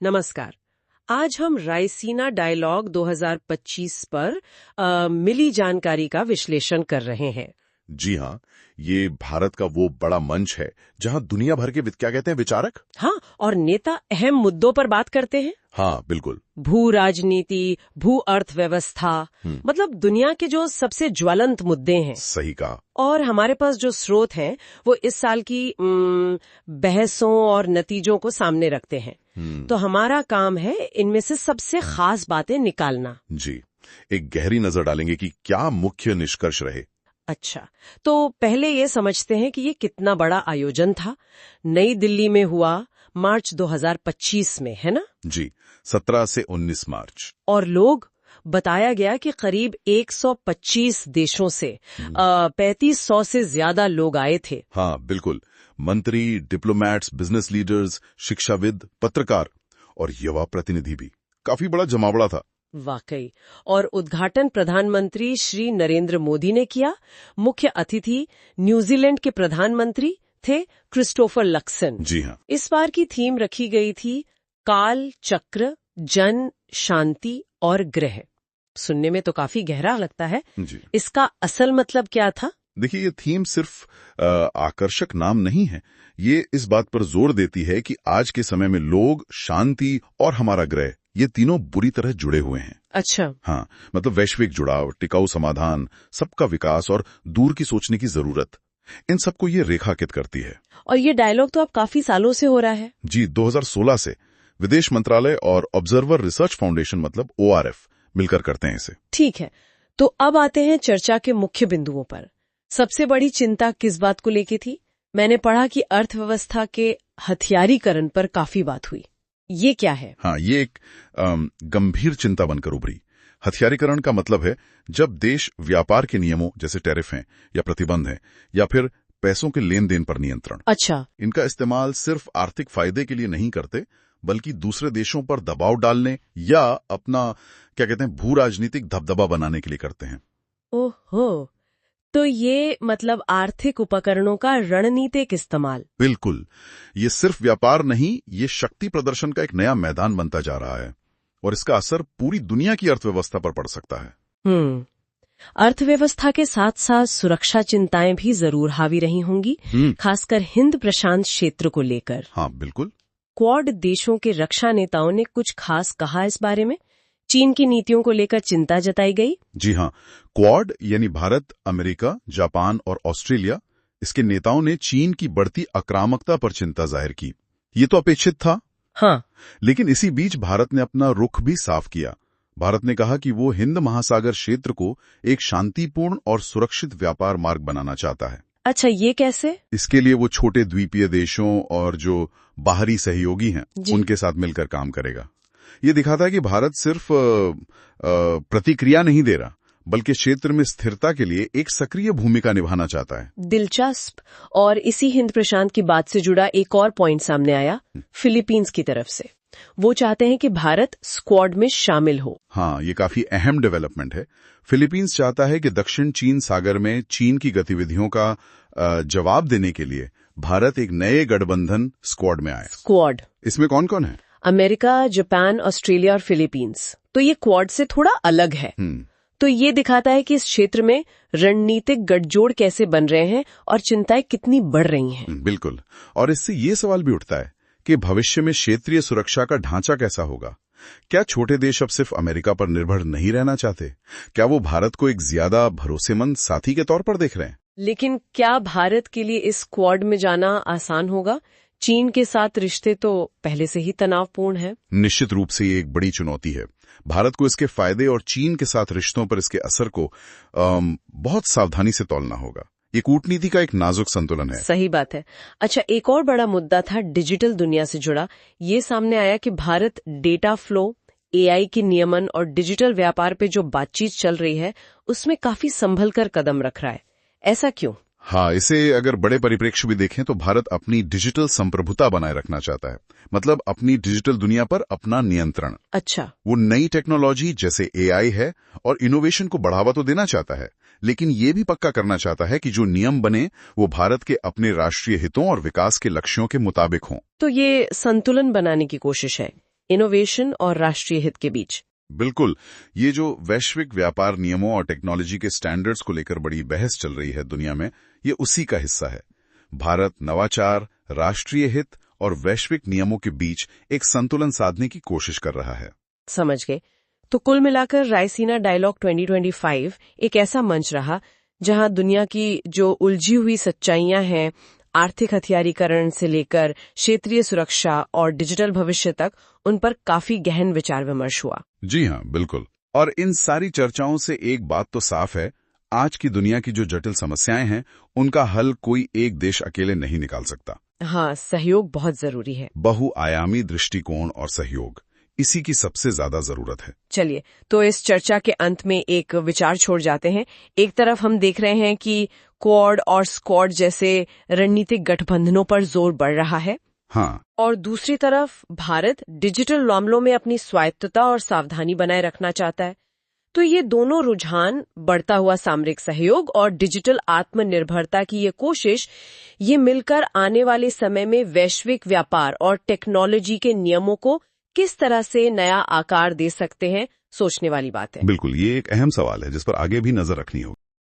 नमस्कार। आज हम रायसीना डायलॉग 2025 पर मिली जानकारी का विश्लेषण कर रहे हैं। जी हाँ, ये भारत का वो बड़ा मंच है जहाँ दुनिया भर के क्या कहते हैं विचारक। हाँ, और नेता अहम मुद्दों पर बात करते हैं। हाँ बिल्कुल। भू राजनीति, भू अर्थव्यवस्था, मतलब दुनिया के जो सबसे ज्वलंत मुद्दे हैं। सही कहा। और हमारे पास जो स्रोत हैं वो इस साल की बहसों और नतीजों को सामने रखते हैं। तो हमारा काम है इनमें से सबसे खास बातें निकालना। जी, एक गहरी नजर डालेंगे कि क्या मुख्य निष्कर्ष रहे। अच्छा, तो पहले ये समझते हैं कि ये कितना बड़ा आयोजन था। नई दिल्ली में हुआ, मार्च 2025 में, है ना? जी, 17 से 19 मार्च। और लोग, बताया गया कि करीब 125 देशों से 3500 से ज्यादा लोग आए थे। हाँ बिल्कुल। मंत्री, डिप्लोमैट्स, बिजनेस लीडर्स, शिक्षाविद, पत्रकार और युवा प्रतिनिधि भी। काफी बड़ा जमावड़ा था। वाकई। और उद्घाटन प्रधानमंत्री श्री नरेंद्र मोदी ने किया। मुख्य अतिथि न्यूजीलैंड के प्रधानमंत्री थे क्रिस्टोफर लक्सन। जी हाँ। इस बार की थीम रखी गई थी काल चक्र, जन, शांति और ग्रह। सुनने में तो काफी गहरा लगता है। जी। इसका असल मतलब क्या था? देखिए, ये थीम सिर्फ आकर्षक नाम नहीं है। ये इस बात पर जोर देती है कि आज के समय में लोग, शांति और हमारा ग्रह, ये तीनों बुरी तरह जुड़े हुए हैं। अच्छा। हाँ, मतलब वैश्विक जुड़ाव, टिकाऊ समाधान, सबका विकास और दूर की सोचने की जरूरत, इन सबको ये रेखांकित करती है। और ये डायलॉग तो अब काफी सालों से हो रहा है। जी, 2016 से विदेश मंत्रालय और ऑब्जर्वर रिसर्च फाउंडेशन मतलब ORF मिलकर करते हैं इसे। ठीक है, तो अब आते हैं चर्चा के मुख्य बिंदुओं पर। सबसे बड़ी चिंता किस बात को लेके थी? मैंने पढ़ा कि अर्थव्यवस्था के हथियारीकरण पर काफी बात हुई। ये क्या है? हाँ, ये एक गंभीर चिंता बनकर उभरी। हथियारीकरण का मतलब है जब देश व्यापार के नियमों जैसे टैरिफ हैं या प्रतिबंध हैं या फिर पैसों के लेन देन पर नियंत्रण, अच्छा, इनका इस्तेमाल सिर्फ आर्थिक फायदे के लिए नहीं करते, बल्कि दूसरे देशों पर दबाव डालने या अपना क्या कहते हैं भू राजनीतिक दबदबा बनाने के लिए करते हैं। ओहो, तो ये मतलब आर्थिक उपकरणों का रणनीतिक इस्तेमाल। बिल्कुल। ये सिर्फ व्यापार नहीं, ये शक्ति प्रदर्शन का एक नया मैदान बनता जा रहा है और इसका असर पूरी दुनिया की अर्थव्यवस्था पर पड़ सकता है। अर्थव्यवस्था के साथ साथ सुरक्षा चिंताएं भी जरूर हावी रही होंगी, खासकर हिंद प्रशांत क्षेत्र को लेकर। हाँ बिल्कुल। क्वाड देशों के रक्षा नेताओं ने कुछ खास कहा इस बारे में? चीन की नीतियों को लेकर चिंता जताई गई। जी हाँ, क्वाड यानी भारत, अमेरिका, जापान और ऑस्ट्रेलिया, इसके नेताओं ने चीन की बढ़ती आक्रामकता पर चिंता जाहिर की। ये तो अपेक्षित था। हाँ, लेकिन इसी बीच भारत ने अपना रुख भी साफ किया। भारत ने कहा कि वो हिंद महासागर क्षेत्र को एक शांतिपूर्ण और सुरक्षित व्यापार मार्ग बनाना चाहता है। अच्छा, ये कैसे? इसके लिए वो छोटे द्वीपीय देशों और जो बाहरी सहयोगी हैं उनके साथ मिलकर काम करेगा। ये दिखाता है कि भारत सिर्फ प्रतिक्रिया नहीं दे रहा, बल्कि क्षेत्र में स्थिरता के लिए एक सक्रिय भूमिका निभाना चाहता है। दिलचस्प। और इसी हिंद प्रशांत की बात से जुड़ा एक और पॉइंट सामने आया फिलीपींस की तरफ से। वो चाहते हैं कि भारत स्क्वाड में शामिल हो। हाँ, ये काफी अहम डेवलपमेंट है। फिलीपींस चाहता है कि दक्षिण चीन सागर में चीन की गतिविधियों का जवाब देने के लिए भारत एक नए गठबंधन स्क्वाड में आए। स्क्वाड, इसमें कौन कौन है? अमेरिका, जापान, ऑस्ट्रेलिया और फिलीपींस। तो ये क्वाड से थोड़ा अलग है। तो ये दिखाता है कि इस क्षेत्र में रणनीतिक गठजोड़ कैसे बन रहे हैं और चिंताएं कितनी बढ़ रही हैं। बिल्कुल। और इससे ये सवाल भी उठता है कि भविष्य में क्षेत्रीय सुरक्षा का ढांचा कैसा होगा? क्या छोटे देश अब सिर्फ अमेरिका पर निर्भर नहीं रहना चाहते? क्या वो भारत को एक ज्यादा भरोसेमंद साथी के तौर पर देख रहे हैं? लेकिन क्या भारत के लिए इस स्क्वाड में जाना आसान होगा? चीन के साथ रिश्ते तो पहले से ही तनावपूर्ण है। निश्चित रूप से ये एक बड़ी चुनौती है। भारत को इसके फायदे और चीन के साथ रिश्तों पर इसके असर को बहुत सावधानी से तौलना होगा। ये कूटनीति का एक नाजुक संतुलन है। सही बात है। अच्छा, एक और बड़ा मुद्दा था डिजिटल दुनिया से जुड़ा। ये सामने आया कि भारत डेटा फ्लो, AI के नियमन और डिजिटल व्यापार पे जो बातचीत चल रही है उसमें काफी संभल कर कदम रख रहा है। ऐसा क्यों? हाँ, इसे अगर बड़े परिप्रेक्ष्य भी देखें तो भारत अपनी डिजिटल संप्रभुता बनाए रखना चाहता है, मतलब अपनी डिजिटल दुनिया पर अपना नियंत्रण। अच्छा, वो नई टेक्नोलॉजी जैसे AI है और इनोवेशन को बढ़ावा तो देना चाहता है, लेकिन ये भी पक्का करना चाहता है कि जो नियम बने वो भारत के अपने राष्ट्रीय हितों और विकास के लक्ष्यों के मुताबिक हों। तो ये संतुलन बनाने की कोशिश है। इनोवेशन और राष्ट्रीय हित के बीच। बिल्कुल। ये जो वैश्विक व्यापार नियमों और टेक्नोलॉजी के स्टैंडर्ड्स को लेकर बड़ी बहस चल रही है दुनिया में, ये उसी का हिस्सा है। भारत नवाचार, राष्ट्रीय हित और वैश्विक नियमों के बीच एक संतुलन साधने की कोशिश कर रहा है। समझ गए। तो कुल मिलाकर रायसीना डायलॉग 2025 एक ऐसा मंच रहा जहां दुनिया की जो उलझी हुई सच्चाइयां हैं, आर्थिक हथियारीकरण से लेकर क्षेत्रीय सुरक्षा और डिजिटल भविष्य तक, उन पर काफी गहन विचार विमर्श हुआ। जी हाँ, बिल्कुल। और इन सारी चर्चाओं से एक बात तो साफ है, आज की दुनिया की जो जटिल समस्याएं हैं, उनका हल कोई एक देश अकेले नहीं निकाल सकता। हाँ, सहयोग बहुत जरूरी है। बहुआयामी दृष्टिकोण और सहयोग, इसी की सबसे ज्यादा जरूरत है। चलिए, तो इस चर्चा के अंत में एक विचार छोड़ जाते हैं। एक तरफ हम देख रहे हैं कि क्वाड और स्क्वाड जैसे रणनीतिक गठबंधनों पर जोर बढ़ रहा है। हाँ। और दूसरी तरफ भारत डिजिटल मामलों में अपनी स्वायत्तता और सावधानी बनाए रखना चाहता है। तो ये दोनों रुझान, बढ़ता हुआ सामरिक सहयोग और डिजिटल आत्मनिर्भरता की ये कोशिश, ये मिलकर आने वाले समय में वैश्विक व्यापार और टेक्नोलॉजी के नियमों को किस तरह से नया आकार दे सकते हैं, सोचने वाली बात है। बिल्कुल, ये एक अहम सवाल है जिस पर आगे भी नजर रखनी होगी।